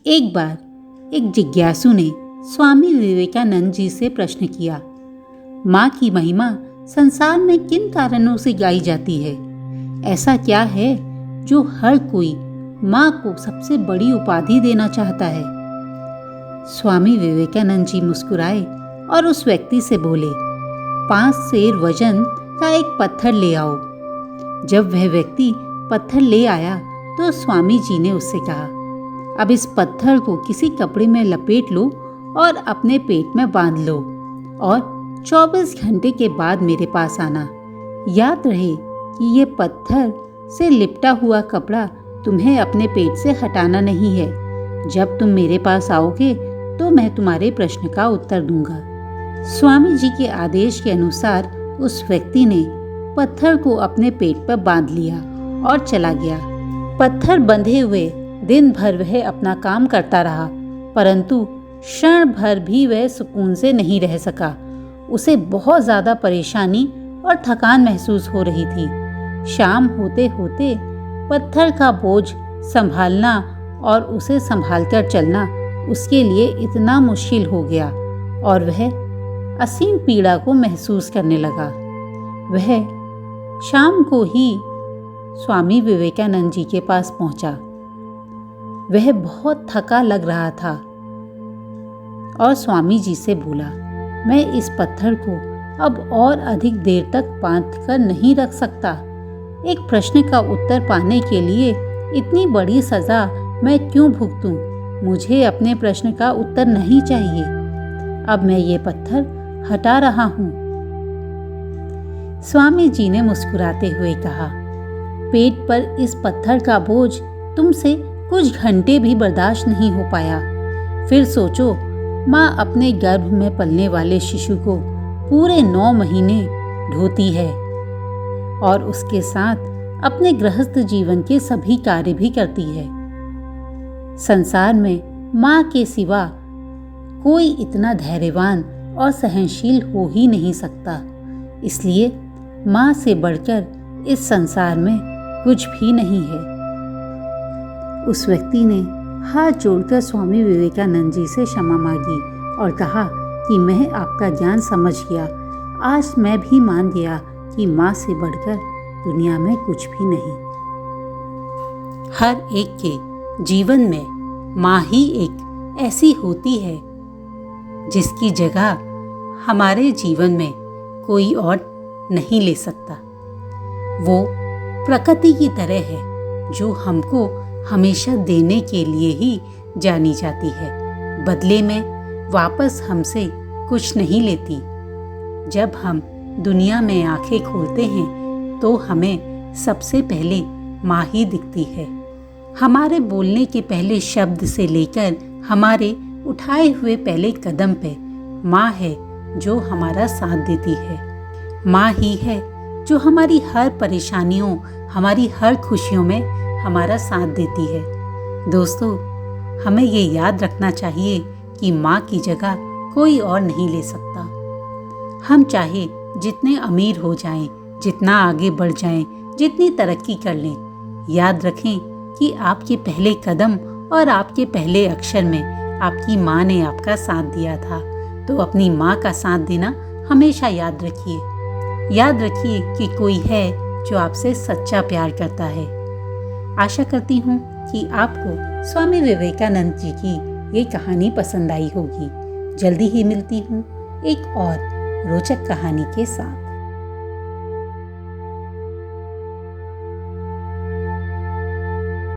एक बार एक जिज्ञासु ने स्वामी विवेकानंद जी से प्रश्न किया, माँ की महिमा संसार में किन कारणों से गाई जाती है? ऐसा क्या है जो हर कोई माँ को सबसे बड़ी उपाधि देना चाहता है? स्वामी विवेकानंद जी मुस्कुराए और उस व्यक्ति से बोले, 5 सेर वजन का एक पत्थर ले आओ। जब वह व्यक्ति पत्थर ले आया तो स्वामी जी ने उससे कहा, अब इस पत्थर को किसी कपड़े में लपेट लो और अपने पेट में बांध लो और 24 घंटे के बाद मेरे पास आना। याद रहे कि ये पत्थर से लिपटा हुआ कपड़ा तुम्हें अपने पेट से हटाना नहीं है। जब तुम मेरे पास आओगे तो मैं तुम्हारे प्रश्न का उत्तर दूंगा। स्वामी जी के आदेश के अनुसार उस व्यक्ति ने पत्थर को अपने पेट पर बांध लिया और चला गया। पत्थर बंधे हुए दिन भर वह अपना काम करता रहा, परंतु क्षण भर भी वह सुकून से नहीं रह सका। उसे बहुत ज़्यादा परेशानी और थकान महसूस हो रही थी। शाम होते होते पत्थर का बोझ संभालना और उसे संभालकर चलना उसके लिए इतना मुश्किल हो गया और वह असीम पीड़ा को महसूस करने लगा। वह शाम को ही स्वामी विवेकानंद जी के पास पहुंचा। वह बहुत थका लग रहा था और स्वामी जी से बोला, मैं इस पत्थर को अब और अधिक देर तक बांध कर नहीं रख सकता। एक प्रश्न का उत्तर पाने के लिए इतनी बड़ी सजा मैं क्यों भुगतूं? मुझे अपने प्रश्न का उत्तर नहीं चाहिए। अब मैं ये पत्थर हटा रहा हूँ। स्वामी जी ने मुस्कुराते हुए कहा, पेट पर इस पत्थर का बोझ तुमसे कुछ घंटे भी बर्दाश्त नहीं हो पाया। फिर सोचो, माँ अपने गर्भ में पलने वाले शिशु को पूरे 9 महीने ढोती है और उसके साथ अपने गृहस्थ जीवन के सभी कार्य भी करती है। संसार में माँ के सिवा कोई इतना धैर्यवान और सहनशील हो ही नहीं सकता। इसलिए माँ से बढ़कर इस संसार में कुछ भी नहीं है। उस व्यक्ति ने हाथ जोड़कर स्वामी विवेकानंद जी से क्षमा मांगी और कहा कि मैं आपका ज्ञान समझ गया। आज मैं भी मान गया कि माँ से बढ़कर दुनिया में कुछ भी नहीं। हर एक के जीवन में माँ ही एक ऐसी होती है जिसकी जगह हमारे जीवन में कोई और नहीं ले सकता। वो प्रकृति की तरह है जो हमको हमेशा देने के लिए ही जानी जाती है, बदले में वापस हमसे कुछ नहीं लेती। जब हम दुनिया में आंखें खोलते हैं तो हमें सबसे पहले माँ ही दिखती है। हमारे बोलने के पहले शब्द से लेकर हमारे उठाए हुए पहले कदम पे माँ है जो हमारा साथ देती है। माँ ही है जो हमारी हर परेशानियों, हमारी हर खुशियों में हमारा साथ देती है। दोस्तों, हमें ये याद रखना चाहिए कि माँ की जगह कोई और नहीं ले सकता। हम चाहे जितने अमीर हो जाएं, जितना आगे बढ़ जाएं, जितनी तरक्की कर लें, याद रखें कि आपके पहले कदम और आपके पहले अक्षर में आपकी माँ ने आपका साथ दिया था। तो अपनी माँ का साथ देना हमेशा याद रखिए। याद रखिए कि कोई है जो आपसे सच्चा प्यार करता है। आशा करती हूँ कि आपको स्वामी विवेकानंद जी की ये कहानी पसंद आई होगी। जल्दी ही मिलती हूँ एक और रोचक कहानी के साथ।